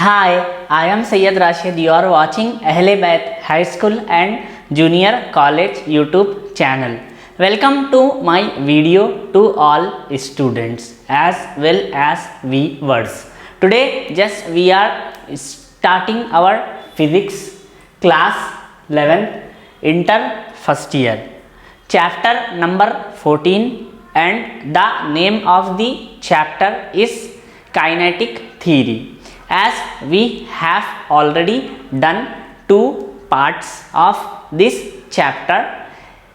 Hi, I am Syed Rashid. You are watching Ahle Bait High School and Junior College YouTube channel. Welcome to my video to all students as well as viewers. Today just we are starting our physics class 11 inter first year chapter number 14 and the name of the chapter is kinetic theory. As we have already done two parts of this chapter,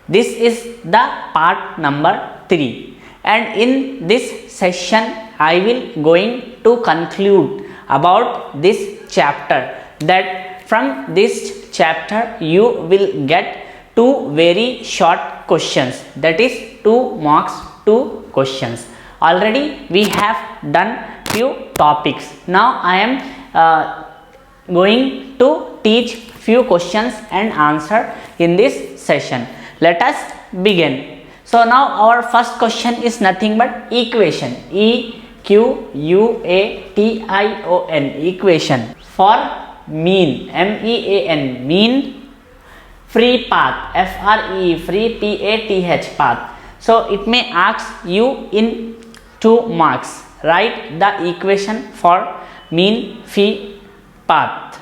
this is the part number 3, and in this session I will going to conclude about this chapter. That from this chapter you will get two very short questions, that is 2 marks 2 questions. Already we have done few topics. Now I am going to teach few questions and answer in this session. Let us begin. So now our first question is nothing but equation. EQUATION, equation for mean, MEAN, mean free path, FRE, free PATH, path. So it may ask you in 2 marks. Write the equation for mean free path.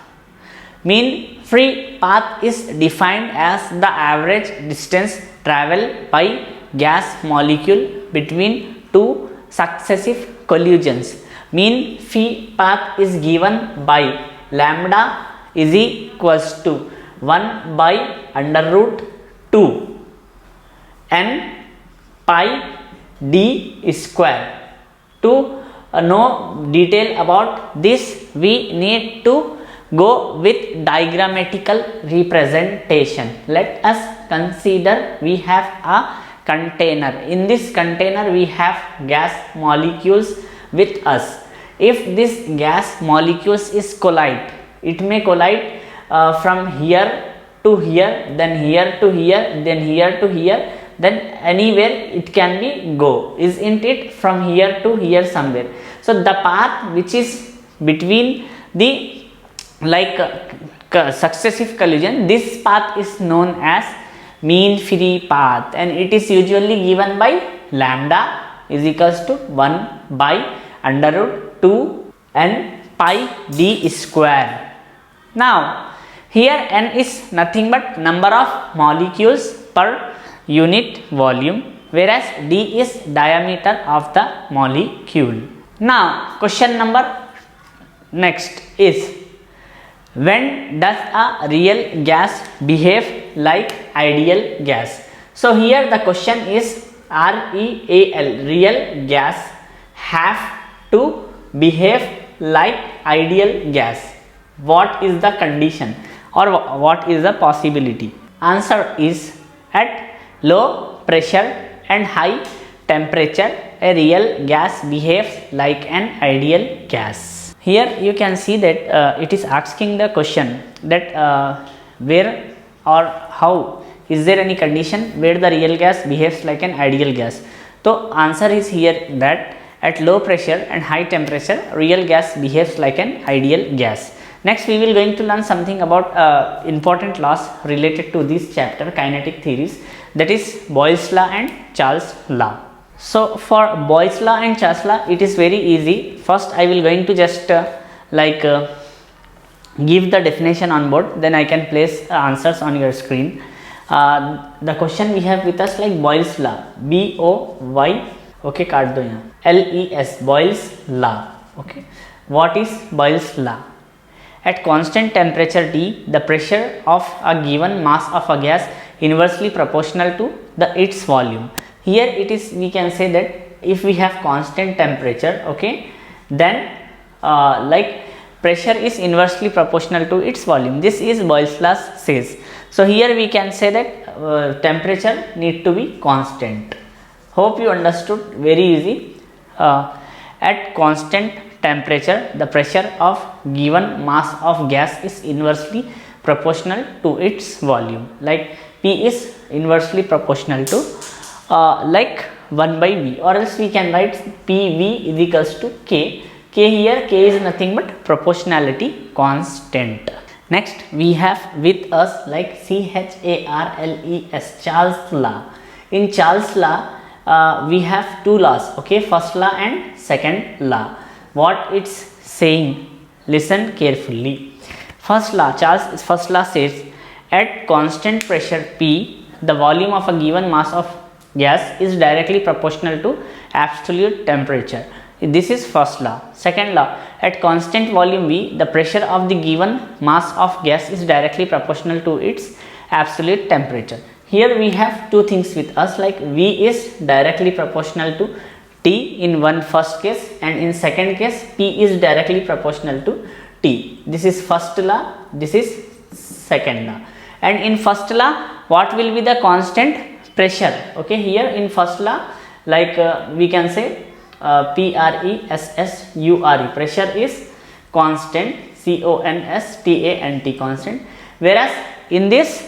Mean free path is defined as the average distance traveled by gas molecule between 2 successive collisions. Mean free path is given by lambda is equals to 1 by under root 2 n pi d square. To know detail about this, we need to go with diagrammatical representation. Let us consider we have a container. In this container we have gas molecules with us. If this gas molecules is collide, it may collide from here to here, then here to here, then here to here, then anywhere it can be go, isn't it? From here to here somewhere. So the path which is between the successive collision, this path is known as mean free path, and it is usually given by lambda is equals to 1 by under root 2 n pi d square. Now here n is nothing but number of molecules per unit volume, whereas d is diameter of the molecule. Now question number next is, when does a real gas behave like ideal gas? So here the question is REAL, real gas have to behave like ideal gas. What is the condition or what is the possibility? Answer is, at low pressure and high temperature a real gas behaves like an ideal gas. Here you can see that it is asking the question that where or how, is there any condition where the real gas behaves like an ideal gas? So answer is here that at low pressure and high temperature real gas behaves like an ideal gas. Next we will going to learn something about important laws related to this chapter, kinetic theories, that is Boyle's law and Charles law. So for Boyle's law and Charles law it is very easy. First I will going to just give the definition on board, then I can place answers on your screen. The question we have with us like Boyle's law, BOY, okay, काट दो यहाँ, LES, Boyle's law. Okay, what is Boyle's law? At constant temperature T, the pressure of a given mass of a gas inversely proportional to its volume. Here it is, we can say that if we have constant temperature, okay, then pressure is inversely proportional to its volume. This is Boyle's law says. So here we can say that temperature need to be constant. Hope you understood, very easy. At constant temperature the pressure of given mass of gas is inversely proportional to its volume, like P is inversely proportional to 1 by V, or else we can write PV is equals to K K here, K is nothing but proportionality constant. Next we have with us like CHARLES, Charles law. In Charles law we have two laws, okay, first law and second law. What it's saying, listen carefully. First law, Charles' first law says at constant pressure P, the volume of a given mass of gas is directly proportional to absolute temperature. This is first law. Second law, at constant volume V, the pressure of the given mass of gas is directly proportional to its absolute temperature. Here we have two things with us, like V is directly proportional to T in one first case, and in second case P is directly proportional to T. This is first law, this is second law. And in first law, what will be the constant pressure? Okay, here in first law, like we can say PRESSURE, pressure is constant, CONSTANT, constant, whereas in this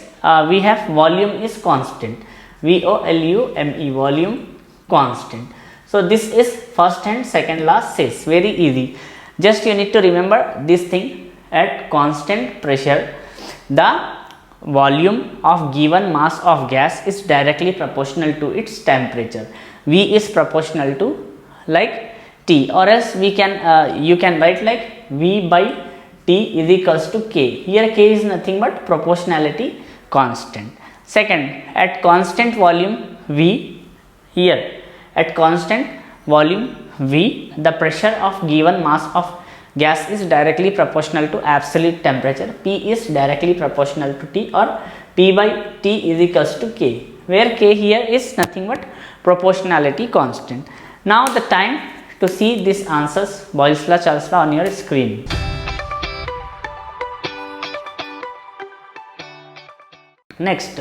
we have volume is constant, VOLUME, volume constant. So this is first and second law says, very easy. Just you need to remember this thing, at constant pressure the volume of given mass of gas is directly proportional to its temperature. V is proportional to like T, or else we can you can write like V by T is equals to K. Here K is nothing but proportionality constant. Second, at constant volume V, here at constant volume V, the pressure of given mass of gas is directly proportional to absolute temperature. P is directly proportional to T, or P by T is equals to K, where K here is nothing but proportionality constant. Now the time to see these answers, Boyle's law, Charles law on your screen. Next,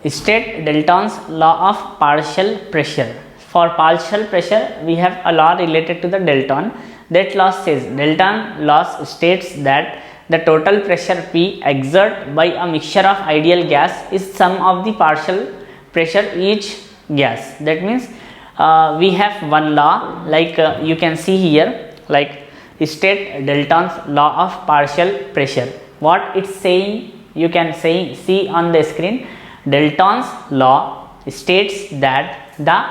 state Dalton's law of partial pressure. For partial pressure we have a law related to the Dalton. That law says, Dalton law states that the total pressure P exerted by a mixture of ideal gas is sum of the partial pressure each gas. That means we have one law, like you can see here, like state Dalton's law of partial pressure. What it's saying, you can see on the screen. Dalton's law states that the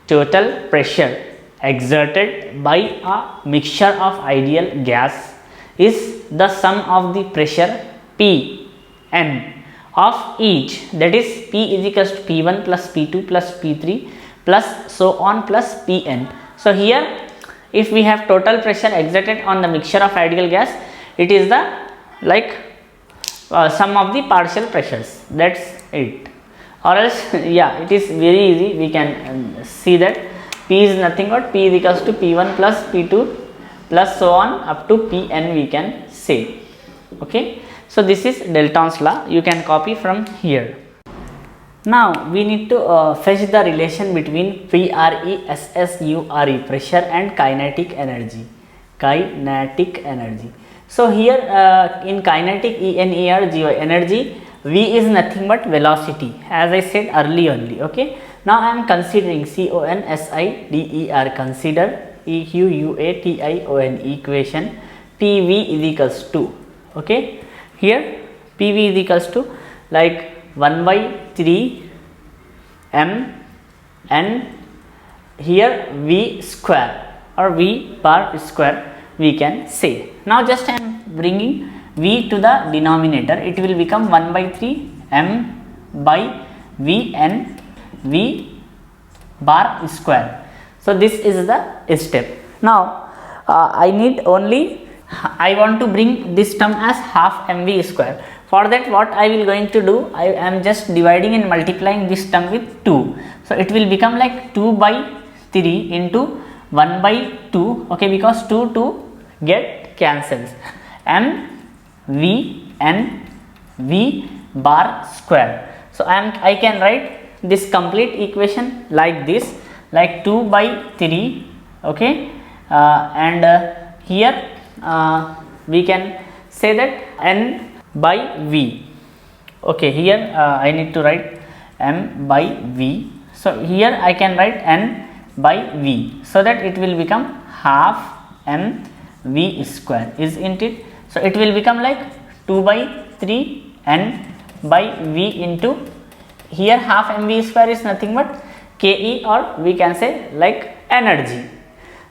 total pressure exerted by a mixture of ideal gas is the sum of the pressure P n of each, that is P is equals to P1 plus P2 plus P3 plus so on plus Pn. So here if we have total pressure exerted on the mixture of ideal gas, it is the like sum of the partial pressures, that's it. Or else yeah, it is very easy, we can see that P is nothing but P is equals to P1 plus P2 plus so on up to Pn, we can say. Okay, so this is Dalton's law, you can copy from here. Now we need to fetch the relation between PRESSURE, pressure, and kinetic energy. So here in kinetic ENERGY, energy, V is nothing but velocity, as I said earlier only. Okay, now I am considering CONSIDER, consider EQUATION, equation PV is equals to, okay, here PV is equals to like 1 by 3 m and here V square or V bar square, we can say. Now just I am bringing V to the denominator, it will become 1 by 3 m by V n V bar square. So this is the step. Now I need only, I want to bring this term as half mv square. For that what I will going to do, I am just dividing and multiplying this term with 2. So it will become like 2 by 3 into 1 by 2, okay, because 2 get cancels, m v n v bar square. So I can write this complete equation like this, like 2 by 3, okay, and here we can say that n by v, okay, here I need to write m by v. So here I can write n by v, so that it will become half mv square, isn't it? So it will become like 2 by 3 n by v into, here half mv square is nothing but Ke, or we can say like energy.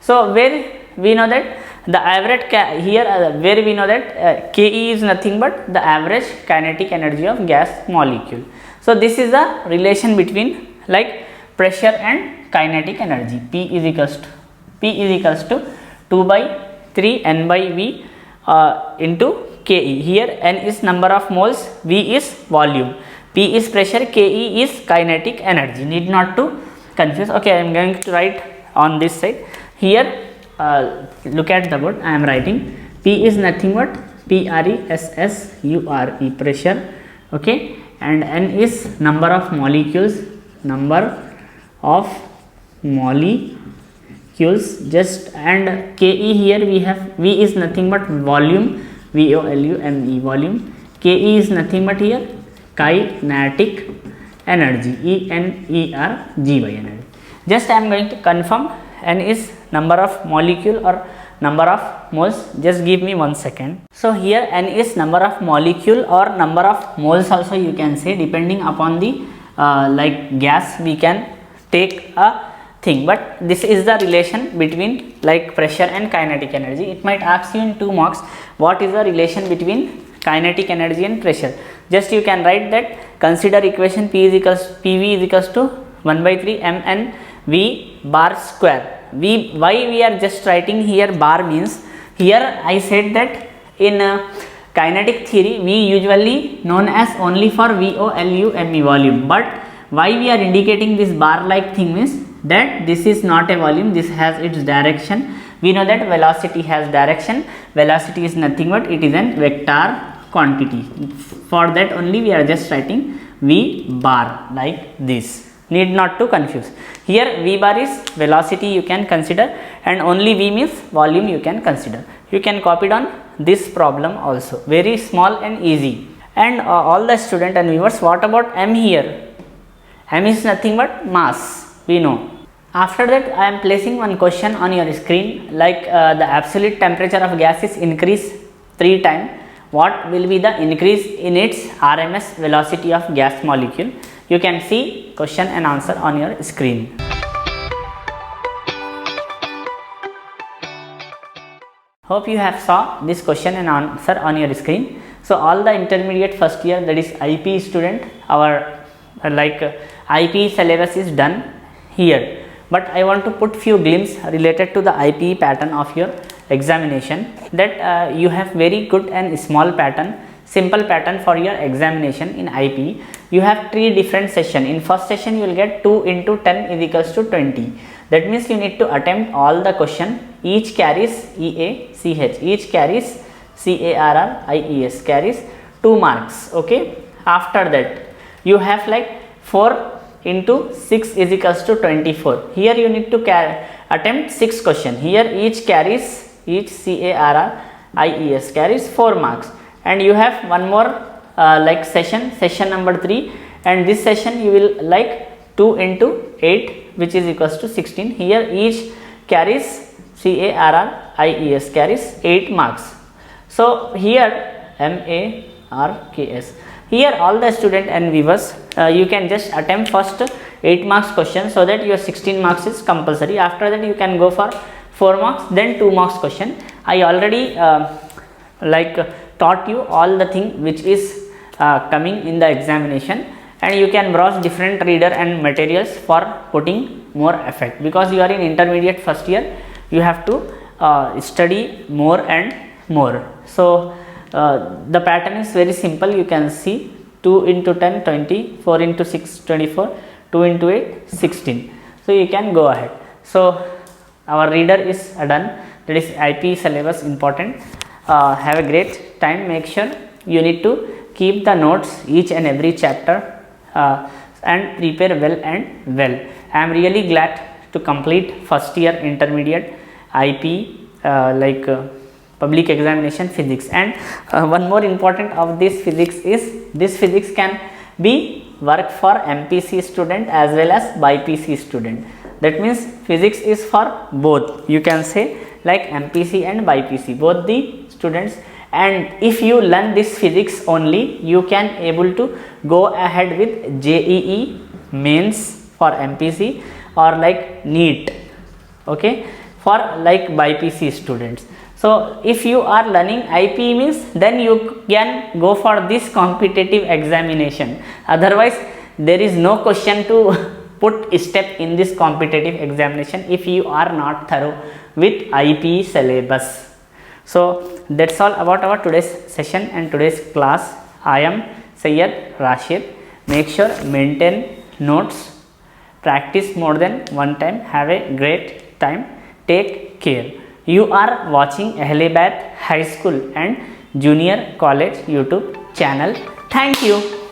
So where we know that the average here where we know that Ke is nothing but the average kinetic energy of gas molecule. So this is the relation between like pressure and kinetic energy. P is equals to 2 by 3 n by v into Ke. Here n is number of moles, v is volume, P is pressure, Ke is kinetic energy. Need not to confuse. Okay, I am going to write on this side. Here look at the board. I am writing P is nothing but pressure, pressure. Okay, and n is number of molecules, just, and Ke here we have, v is nothing but volume, volume, volume. Ke is nothing but here kinetic energy, energy. Just I am going to confirm. N is number of molecule or number of moles. Just give me 1 second. So here n is number of molecule or number of moles also you can say, depending upon the like gas we can take a thing, but this is the relation between like pressure and kinetic energy. It might ask you in 2 marks, what is the relation between kinetic energy and pressure. Just you can write that, consider equation PV is equals to 1 by 3 mn v bar square. Why we are just writing here bar means, here I said that in kinetic theory we usually known as only for VOLUME volume, but why we are indicating this bar like thing means that this is not a volume, this has its direction. We know that velocity has direction, velocity is nothing but it is a vector quantity. For that only we are just writing V bar like this. Need not to confuse. Here V bar is velocity you can consider, and only V means volume you can consider. You can copy it on this problem also. Very small and easy. And all the student and viewers, what about M here? M is nothing but mass, we know. After that I am placing one question on your screen, like the absolute temperature of gas is increased 3 times. What will be the increase in its RMS velocity of gas molecule? You can see question and answer on your screen. Hope you have saw this question and answer on your screen. So all the intermediate first year, that is IP student, our IP syllabus is done here. But I want to put few glimpses related to the IP pattern of your examination, that you have very good and small pattern, simple pattern for your examination in IP. You have 3 different sessions. In first session you will get 2 into 10 is equals to 20. That means you need to attempt all the question. Each carries EACH, each carries CARRIES, carries 2 marks. Okay. After that you have like 4 into 6 is equals to 24. Here you need to attempt 6 questions. Here each CARRIES carries 4 marks, and you have one more like session number 3, and this session you will like 2 into 8 which is equals to 16. Here each carries CARRIES carries 8 marks. So here MARKS. Here all the student and viewers, you can just attempt first 8 marks question, so that your 16 marks is compulsory. After that you can go for 4 marks, then 2 marks question. I already taught you all the thing which is coming in the examination, and you can browse different reader and materials for putting more effect, because you are in intermediate first year. You have to study more and more. So the pattern is very simple. You can see 2 into 10 20, 4 into 6 24, 2 into 8 16. So you can go ahead. So our reader is done. That is IP syllabus important. Have a great time. Make sure you need to keep the notes each and every chapter and prepare well and well. I am really glad to complete first year intermediate IP public examination physics. And one more important of this physics is, this physics can be work for MPC student as well as BPC student. that means physics is for both, you can say like MPC and BPC, both the students. And if you learn this physics only, you can able to go ahead with JEE mains for MPC or like NEET, okay, for like BPC students. So if you are learning IP means, then you can go for this competitive examination. Otherwise there is no question to put step in this competitive examination if you are not thorough with IP syllabus. So that's all about our today's session and today's class. I am Sayyid Rashid. Make sure maintain notes, practice more than one time. Have a great time. Take care. You are watching Ahlibayat High School and Junior College YouTube channel. Thank you.